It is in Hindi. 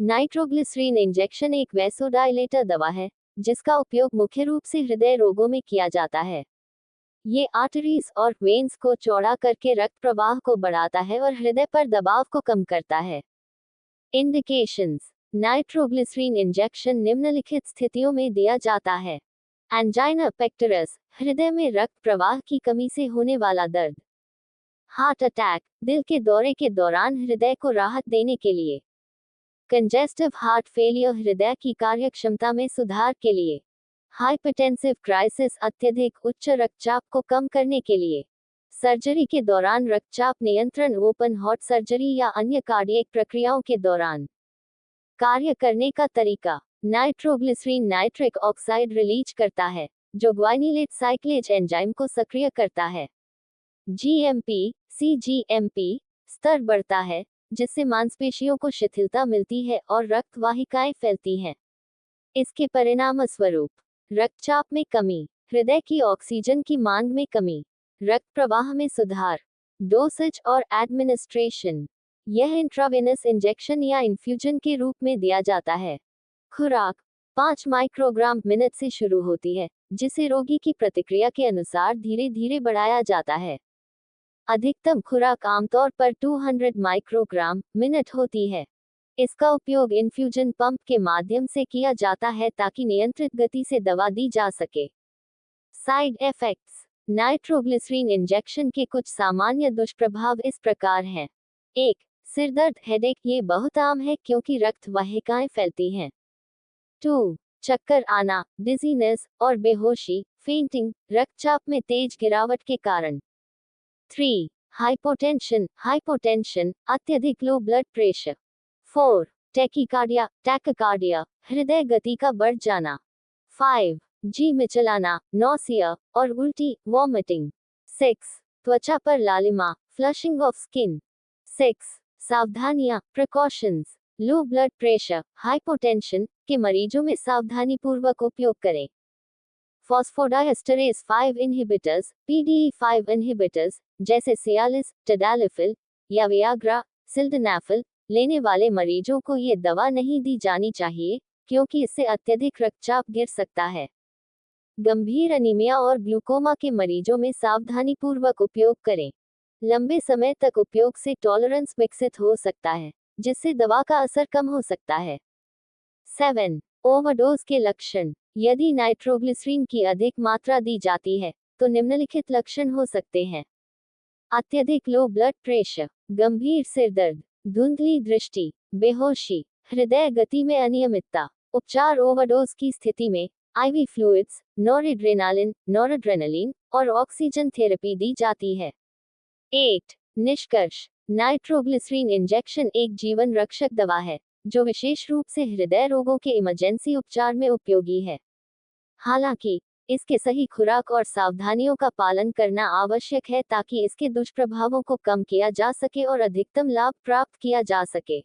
नाइट्रोग्लिसरीन इंजेक्शन एक वैसोडाइलेटर दवा है जिसका उपयोग मुख्य रूप से हृदय रोगों में किया जाता है। ये आर्टरीज और वेन्स को चौड़ा करके रक्त प्रवाह को बढ़ाता है और हृदय पर दबाव को कम करता है। इंडिकेशंस: नाइट्रोग्लिसरीन इंजेक्शन निम्नलिखित स्थितियों में दिया जाता है। एंजाइना पेक्टोरस, हृदय में रक्त प्रवाह की कमी से होने वाला दर्द। हार्ट अटैक, दिल के दौरे के दौरान हृदय को राहत देने के लिए। कंजेस्टिव हार्ट फेलियर, हृदय की कार्यक्षमता में सुधार के लिए। हाइपरटेंसिव क्राइसिस, अत्यधिक उच्च रक्तचाप को कम करने के लिए। सर्जरी के दौरान रक्तचाप नियंत्रण, ओपन हार्ट सर्जरी या अन्य कार्डियक प्रक्रियाओं के दौरान। कार्य करने का तरीका: नाइट्रोग्लिसरीन नाइट्रिक ऑक्साइड रिलीज करता है जो ग्वाइनिलेट साइक्लेज एंजाइम को सक्रिय करता है। जीएमपी सीजीएमपी स्तर बढ़ता है जिससे मांसपेशियों को शिथिलता मिलती है और रक्त वाहिकाएं फैलती हैं। इसके परिणामस्वरूप रक्तचाप में कमी, हृदय की ऑक्सीजन की मांग में कमी, रक्त प्रवाह में सुधार। डोसेज और एडमिनिस्ट्रेशन: यह इंट्रावेनस इंजेक्शन या इन्फ्यूजन के रूप में दिया जाता है। खुराक 5 माइक्रोग्राम मिनट से शुरू होती है जिसे रोगी की प्रतिक्रिया के अनुसार धीरे धीरे बढ़ाया जाता है। अधिकतम खुराक आमतौर पर 200 माइक्रोग्राम मिनट होती है। इसका उपयोग इन्फ्यूजन पंप के माध्यम से किया जाता है ताकि नियंत्रित गति से दवा दी जा सके। साइड इफेक्ट्स: नाइट्रोग्लिसरीन इंजेक्शन के कुछ सामान्य दुष्प्रभाव इस प्रकार हैं। 1. सिरदर्द हेडेक, ये बहुत आम है क्योंकि रक्त वाहिकाएं फैलती हैं। 2. चक्कर आना, डिजीनेस और बेहोशी, फेंटिंग, रक्तचाप में तेज गिरावट के कारण। 3. हाइपोटेंशन, अत्यधिक लो ब्लड प्रेशर। 4. टैकीकार्डिया, हृदय गति का बढ़ जाना। 5. जी मिचलाना, नौसिया और उल्टी, वॉमिटिंग। 6. त्वचा पर लालिमा, फ्लशिंग ऑफ स्किन। 6. सावधानियां, precautions: low blood pressure, hypotension के मरीजों में सावधानीपूर्वक उपयोग करें। फॉस्फोडाइएस्टरेज 5 इनहिबिटर्स, PDE5 इनहिबिटर्स, जैसे सियालिस, टैडलाफिल या वियाग्रा, सिल्डेनाफिल लेने वाले मरीजों को ये दवा नहीं दी जानी चाहिए क्योंकि इससे अत्यधिक रक्तचाप गिर सकता है। गंभीर अनीमिया और ग्लूकोमा के मरीजों में सावधानीपूर्वक उपयोग करें। लंबे समय तक उपयोग से टॉलरेंस विकसित हो सकता है जिससे दवा का असर कम हो सकता है। 7. ओवरडोज के लक्षण: यदि नाइट्रोग्लिसरीन की अधिक मात्रा दी जाती है तो निम्नलिखित लक्षण हो सकते हैं। अत्यधिक लो ब्लड प्रेशर, गंभीर सिरदर्द, धुंधली दृष्टि, बेहोशी, हृदय गति में अनियमितता। उपचार: ओवरडोज की स्थिति में आईवी फ्लूइड्स, नॉरएड्रेनालिन और ऑक्सीजन थेरेपी दी जाती है। 8. निष्कर्ष: नाइट्रोग्लिसरीन इंजेक्शन एक जीवन रक्षक दवा है जो विशेष रूप से हृदय रोगों के इमरजेंसी उपचार में उपयोगी है। हालांकि इसके सही खुराक और सावधानियों का पालन करना आवश्यक है ताकि इसके दुष्प्रभावों को कम किया जा सके और अधिकतम लाभ प्राप्त किया जा सके।